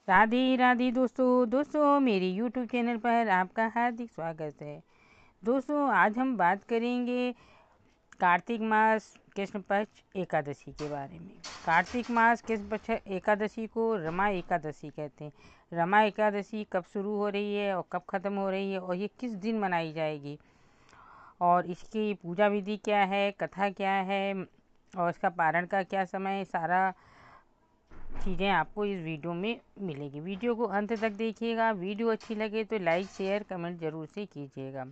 राधे राधे दोस्तों मेरे YouTube channel पर आपका हार्दिक स्वागत है। दोस्तों आज हम बात करेंगे कार्तिक मास कृष्ण पक्ष एकादशी के बारे में। कार्तिक मास कृष्ण पक्ष एकादशी को रमा एकादशी कहते हैं। रमा एकादशी कब शुरू हो रही है और कब ख़त्म हो रही है और ये किस दिन मनाई जाएगी और इसकी पूजा विधि क्या है, कथा क्या है और इसका पारण का क्या समय, सारा चीज़ें आपको इस वीडियो में मिलेगी। वीडियो को अंत तक देखिएगा। वीडियो अच्छी लगे तो लाइक शेयर कमेंट ज़रूर से कीजिएगा।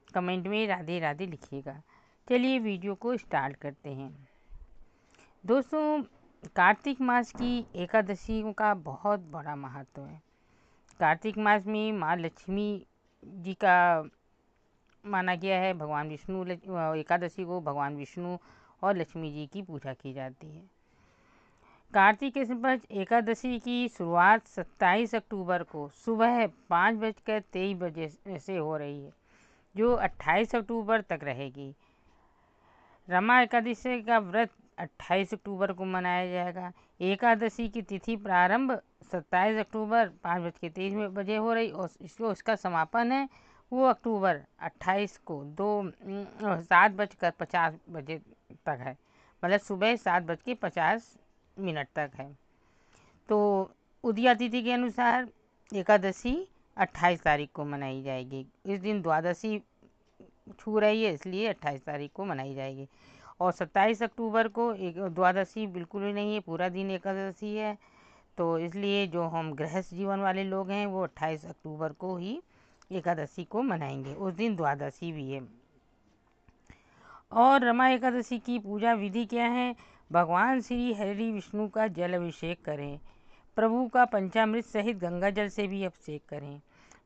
कमेंट में राधे राधे लिखिएगा। चलिए वीडियो को स्टार्ट करते हैं। दोस्तों कार्तिक मास की एकादशी का बहुत बड़ा महत्व है। कार्तिक मास में माँ लक्ष्मी जी का माना गया है। भगवान विष्णु एकादशी को भगवान विष्णु और लक्ष्मी जी की पूजा की जाती है। कार्तिक कृष्ण पक्ष एकादशी की शुरुआत 27 अक्टूबर को सुबह 5:23 से हो रही है, जो 28 अक्टूबर तक रहेगी। रमा एकादशी का व्रत 28 अक्टूबर को मनाया जाएगा। एकादशी की तिथि प्रारंभ 27 अक्टूबर 5:23 हो रही और उसका समापन है वो अक्टूबर 28 को 7:50 तक है, मतलब सुबह 7:50 तक है। तो उदया तिथि के अनुसार एकादशी 28 तारीख को मनाई जाएगी। इस दिन द्वादशी छू रही है, इसलिए 28 तारीख को मनाई जाएगी। और 27 अक्टूबर को एक द्वादशी बिल्कुल भी नहीं है, पूरा दिन एकादशी है। तो इसलिए जो हम गृहस्थ जीवन वाले लोग हैं वो 28 अक्टूबर को ही एकादशी को मनाएंगे। उस दिन द्वादशी भी है। और रमा एकादशी की पूजा विधि क्या है? भगवान श्री हरि विष्णु का जल अभिषेक करें। प्रभु का पंचामृत सहित गंगा जल से भी अभिषेक करें।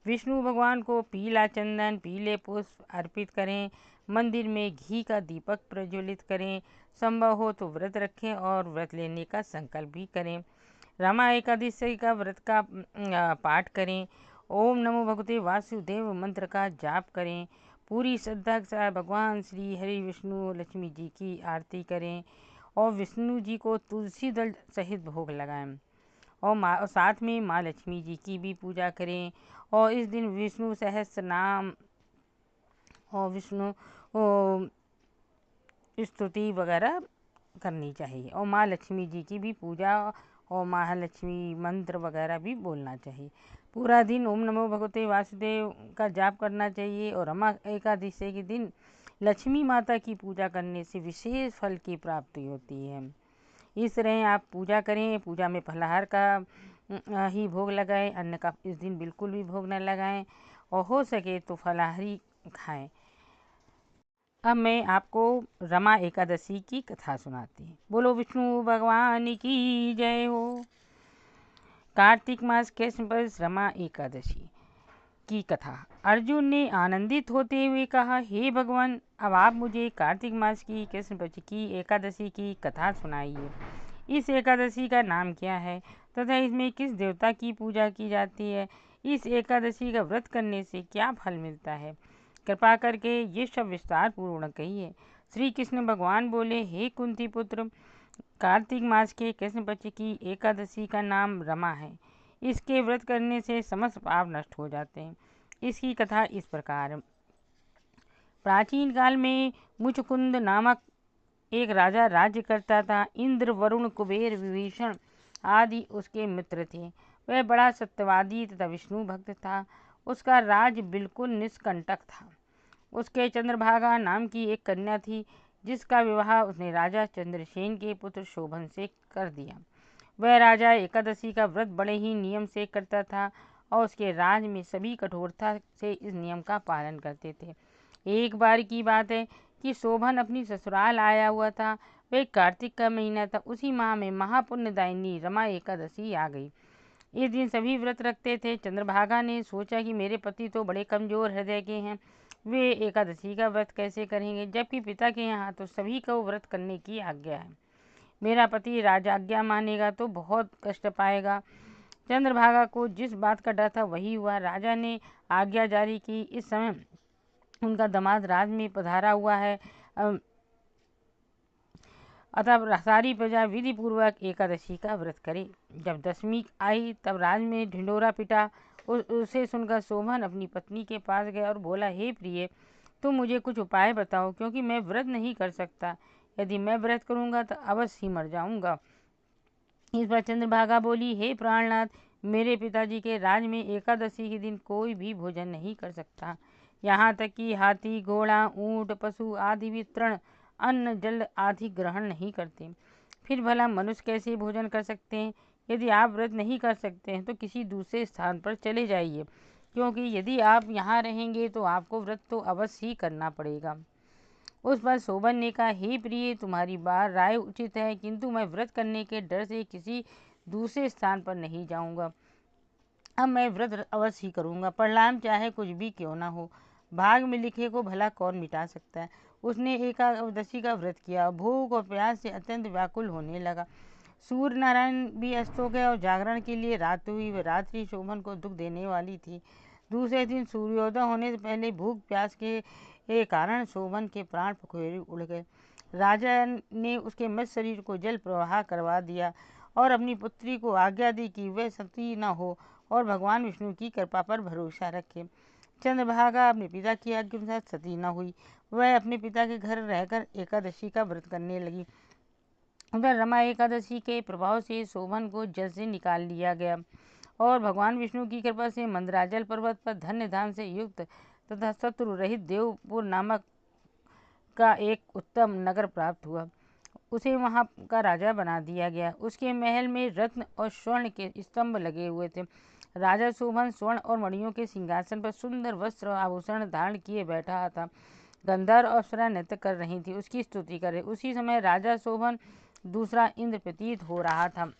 विष्णु भगवान को पीला चंदन पीले पुष्प अर्पित करें। मंदिर में घी का दीपक प्रज्वलित करें। संभव हो तो व्रत रखें और व्रत लेने का संकल्प भी करें। रमा एकादशी का व्रत का पाठ करें। ओम नमो भगवते वासुदेव मंत्र का जाप करें। पूरी श्रद्धा के साथ भगवान श्री हरि विष्णु लक्ष्मी जी की आरती करें और विष्णु जी को तुलसी दल सहित भोग लगाएं और साथ में माँ लक्ष्मी जी की भी पूजा करें। और इस दिन विष्णु सहस्त्र नाम और विष्णु स्तुति वगैरह करनी चाहिए और माँ लक्ष्मी जी की भी पूजा और महालक्ष्मी मंत्र वगैरह भी बोलना चाहिए। पूरा दिन ओम नमो भगवते वासुदेव का जाप करना चाहिए। और रमा एकादशी के दिन लक्ष्मी माता की पूजा करने से विशेष फल की प्राप्ति होती है। इस तरह आप पूजा करें। पूजा में फलाहार का ही भोग लगाएं, अन्न का इस दिन बिल्कुल भी भोग न लगाएं और हो सके तो फलाहारी खाएं। अब मैं आपको रमा एकादशी की कथा सुनाती हूँ। बोलो विष्णु भगवान की जय हो। कार्तिक मास कृष्ण पक्ष रमा एकादशी की कथा। अर्जुन ने आनंदित होते हुए कहा, हे भगवान, अब आप मुझे कार्तिक मास की कृष्ण पक्ष की एकादशी की कथा सुनाइए। इस एकादशी का नाम क्या है तथा इसमें किस देवता की पूजा की जाती है? इस एकादशी का व्रत करने से क्या फल मिलता है? कृपा करके ये सब विस्तार पूर्वक कहिए। श्री कृष्ण भगवान बोले, हे कुंती पुत्र, कार्तिक मास के कृष्ण पक्ष की एकादशी का नाम रमा है। इसके व्रत करने से समस्त पाप नष्ट हो जाते हैं। इसकी कथा इस प्रकार। प्राचीन काल में मुचकुंद नामक एक राजा राज्य करता था। इंद्र, वरुण, कुबेर, विभीषण आदि उसके मित्र थे। वह बड़ा सत्यवादी तथा विष्णु भक्त था। उसका राज बिल्कुल निष्कंटक था। उसके चंद्रभागा नाम की एक कन्या थी, जिसका विवाह उसने राजा चंद्रसेन के पुत्र शोभन से कर दिया। वह राजा एकादशी का व्रत बड़े ही नियम से करता था और उसके राज में सभी कठोरता से इस नियम का पालन करते थे। एक बार की बात है कि शोभन अपनी ससुराल आया हुआ था। वह कार्तिक का महीना था। उसी माह में महापुण्यदायिनी रमा एकादशी आ गई। इस दिन सभी व्रत रखते थे। चंद्रभागा ने सोचा कि मेरे पति तो बड़े कमजोर हृदय के हैं, वे एकादशी का व्रत कैसे करेंगे, जबकि पिता के यहाँ तो सभी को व्रत करने की आज्ञा है। मेरा पति राजाज्ञा मानेगा तो बहुत कष्ट पाएगा। चंद्रभागा को जिस बात का डर था वही हुआ। राजा ने आज्ञा जारी की। इस समय उनका दामाद राज में पधारा हुआ है। अतः सारी प्रजा विधि पूर्वक एकादशी का व्रत करे। जब दशमी आई तब राज में ढिंढोरा पिटा। उसे सुनकर शोभन अपनी पत्नी के पास गया और बोला, हे प्रिय, तुम मुझे कुछ उपाय बताओ, क्योंकि मैं व्रत नहीं कर सकता। यदि मैं व्रत करूंगा तो अवश्य ही मर जाऊंगा। इस पर चंद्रभागा बोली, हे प्राणनाथ, मेरे पिताजी के राज में एकादशी के दिन कोई भी भोजन नहीं कर सकता। यहाँ तक कि हाथी, घोड़ा, ऊंट, पशु आदि भी तृण, अन्न, जल आदि ग्रहण नहीं करते। फिर भला मनुष्य कैसे भोजन कर सकते हैं? यदि आप व्रत नहीं कर सकते हैं तो किसी दूसरे स्थान पर चले जाइए, क्योंकि यदि आप यहाँ रहेंगे तो आपको व्रत तो अवश्य ही करना पड़ेगा। उस पर शोभन ने कहा, हे प्रिय, तुम्हारी बात राय उचित है, किंतु मैं व्रत करने के डर से किसी दूसरे स्थान पर नहीं जाऊंगा। अब मैं व्रत अवश्य ही करूंगा, परिणाम चाहे कुछ भी क्यों ना हो। भाग में लिखे को भला कौन मिटा सकता है। उसने एकादशी का व्रत किया। भूख और प्यास से अत्यंत व्याकुल होने लगा। सूर्य नारायण भी अस्त हो गए और जागरण के लिए रात हुई। वह रात्रि शोभन को दुख देने वाली थी। दूसरे दिन सूर्योदय होने से पहले भूख प्यास के कारण शोभन के प्राण पखेरु उड़ गए। राजा ने उसके मृत शरीर को जल प्रवाह करवा दिया और अपनी पुत्री को आज्ञा दी कि वह सती न हो और भगवान विष्णु की कृपा पर भरोसा रखे। चंद्रभागा अपने पिता की आज्ञा के साथ सती न हुई। वह अपने पिता के घर रहकर एकादशी का व्रत करने लगी। उधर रमा एकादशी के प्रभाव से शोभन को जल से निकाल लिया गया और भगवान विष्णु की कृपा से मंदराचल पर्वत पर धन्य धान से युक्त तथा शत्रु रहित देवपुर नामक का एक उत्तम नगर प्राप्त हुआ। उसे वहां का राजा बना दिया गया। उसके महल में रत्न और स्वर्ण के स्तंभ लगे हुए थे। राजा शोभन स्वर्ण और मणियों के सिंहासन पर सुंदर वस्त्र और आभूषण धारण किए बैठा था। गंधर्व और अप्सरा नृत्य कर रही थी, उसकी स्तुति करे। उसी समय राजा शोभन दूसरा इंद्र प्रतीत हो रहा था।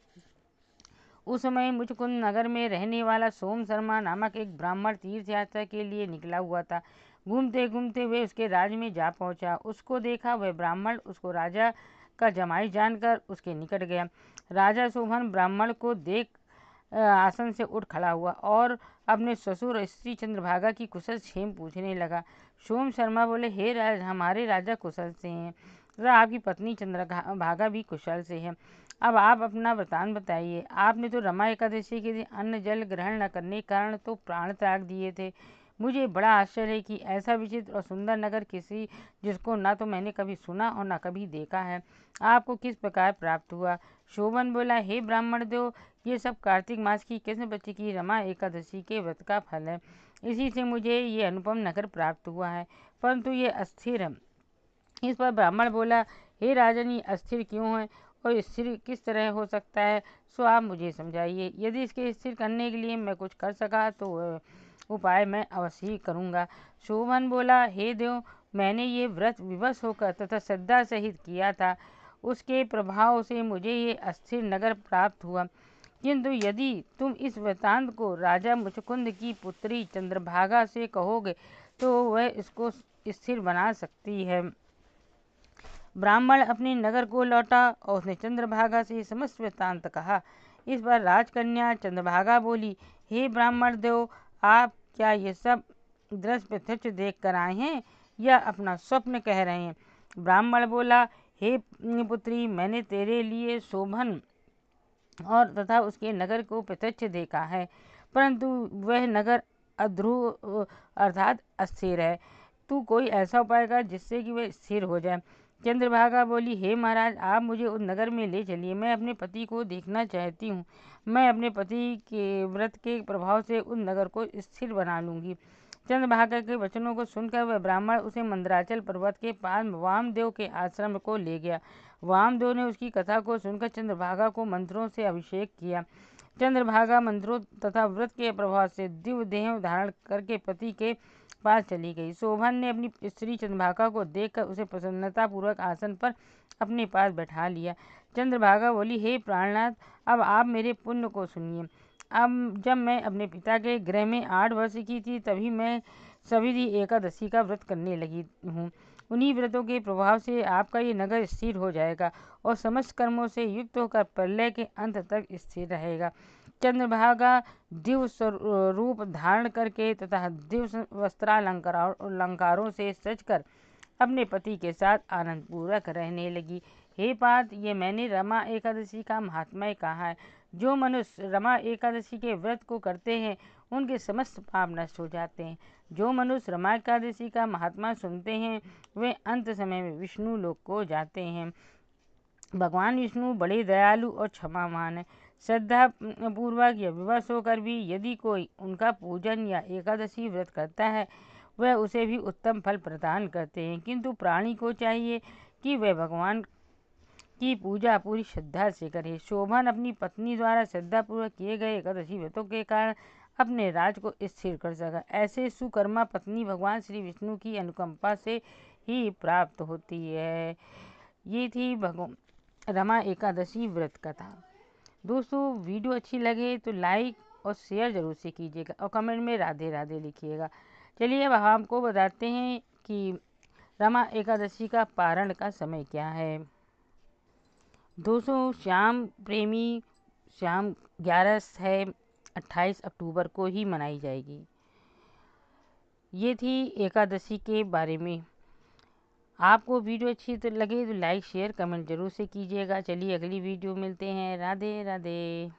उस समय मुचकुंद नगर में रहने वाला सोम शर्मा नामक एक ब्राह्मण तीर्थ यात्रा के लिए निकला हुआ था। घूमते घूमते वे उसके राज्य में जा पहुंचा। उसको देखा वह ब्राह्मण उसको राजा का जमाई जानकर उसके निकट गया। राजा शोभन ब्राह्मण को देख आसन से उठ खड़ा हुआ और अपने ससुर स्त्री चंद्रभागा की कुशल क्षेम पूछने लगा। सोम शर्मा बोले, हे राज, हमारे राजा कुशल से हैं तथा आपकी पत्नी चंद्रभागा भी कुशल से है। अब आप अपना वृतांत बताइए। आपने तो रमा एकादशी के दिन अन्न जल ग्रहण न करने के कारण तो प्राण त्याग दिए थे। मुझे बड़ा आश्चर्य है कि ऐसा विचित्र और सुंदर नगर किसी जिसको ना तो मैंने कभी सुना और ना कभी देखा है, आपको किस प्रकार प्राप्त हुआ। शोभन बोला, हे ब्राह्मण देव, ये सब कार्तिक मास की कृष्ण पक्ष की रमा एकादशी के व्रत का फल है। इसी से मुझे ये अनुपम नगर प्राप्त हुआ है, परंतु ये अस्थिर है। इस पर ब्राह्मण बोला, हे राजन, ये अस्थिर क्यों है और स्थिर किस तरह हो सकता है, सो आप मुझे समझाइए। यदि इसके स्थिर करने के लिए मैं कुछ कर सका तो उपाय मैं अवश्य ही करूँगा। शोभन बोला, हे देव, मैंने ये व्रत विवश होकर तथा श्रद्धा सहित किया था। उसके प्रभाव से मुझे ये अस्थिर नगर प्राप्त हुआ। किंतु यदि तुम इस वृतांत को राजा मुचकुंद की पुत्री चंद्रभागा से कहोगे तो वह इसको स्थिर बना सकती है। ब्राह्मण अपने नगर को लौटा और उसने चंद्रभागा से समस्त वृत्तांत कहा। इस पर राजकन्या चंद्रभागा बोली, हे ब्राह्मण देव, आप क्या ये सब दृश्य प्रत्यक्ष देख कर आए हैं या अपना स्वप्न कह रहे हैं? ब्राह्मण बोला, हे पुत्री, मैंने तेरे लिए शोभन और तथा उसके नगर को प्रत्यक्ष देखा है, परंतु वह नगर अध्रुव अर्थात अस्थिर है। तू कोई ऐसा उपाय कर जिससे कि वह स्थिर हो जाए। चंद्रभागा बोली, हे महाराज, आप मुझे उस नगर में ले चलिए। मैं अपने पति को देखना चाहती हूँ। मैं अपने पति के व्रत के प्रभाव से उस नगर को स्थिर बना लूंगी। चंद्रभागा के वचनों को सुनकर वह ब्राह्मण उसे मंदराचल पर्वत के पास वामदेव के आश्रम को ले गया। वामदेव ने उसकी कथा को सुनकर चंद्रभागा को मंत्रों से अभिषेक किया। चंद्रभागा मंत्रों तथा व्रत के प्रभाव से दिव्य देह धारण करके पति के पास चली गई। शोभन ने अपनी स्त्री चंद्रभागा को देखकर उसे प्रसन्नता पूर्वक आसन पर अपने पास बैठा लिया। चंद्रभागा बोली, हे प्राणनाथ, अब आप मेरे पुण्य को सुनिए। अब जब मैं अपने पिता के गृह में 8 वर्ष की थी तभी मैं सविधि एकादशी का व्रत करने लगी हूँ। उन्हीं व्रतों के प्रभाव से आपका ये नगर स्थिर हो जाएगा और समस्त कर्मों से युक्त होकर प्रलय के अंत तक स्थिर रहेगा। चंद्रभागा दिव्य स्वरूप धारण करके तथा दिव्य वस्त्रालंकारों से सजकर अपने पति के साथ आनंद पूर्वक रहने लगी। हे पार्थ, ये मैंने रमा एकादशी का महात्म्य कहा है। जो मनुष्य रमा एकादशी के व्रत को करते हैं उनके समस्त पाप नष्ट हो जाते हैं। जो मनुष्य रमा एकादशी का महात्मा सुनते हैं वे अंत समय में विष्णु लोक को जाते हैं। भगवान विष्णु बड़े दयालु और क्षमावान है। श्रद्धा पूर्वक या विवश होकर भी यदि कोई उनका पूजन या एकादशी व्रत करता है वह उसे भी उत्तम फल प्रदान करते हैं। किंतु प्राणी को चाहिए कि वह भगवान की पूजा पूरी श्रद्धा से करे। शोभन अपनी पत्नी द्वारा श्रद्धापूर्वक किए गए एकादशी व्रतों के कारण अपने राज को स्थिर कर सका। ऐसे सुकर्मा पत्नी भगवान श्री विष्णु की अनुकंपा से ही प्राप्त होती है। ये थी रमा एकादशी व्रत कथा। दोस्तों, वीडियो अच्छी लगे तो लाइक और शेयर जरूर से कीजिएगा और कमेंट में राधे राधे लिखिएगा। चलिए अब हम आपको बताते हैं कि रमा एकादशी का पारण का समय क्या है। दोस्तों, श्याम प्रेमी श्याम 11 है 28 अक्टूबर को ही मनाई जाएगी। ये थी एकादशी के बारे में। आपको वीडियो अच्छी तो लगे तो लाइक शेयर कमेंट जरूर से कीजिएगा। चलिए अगली वीडियो मिलते हैं। राधे राधे।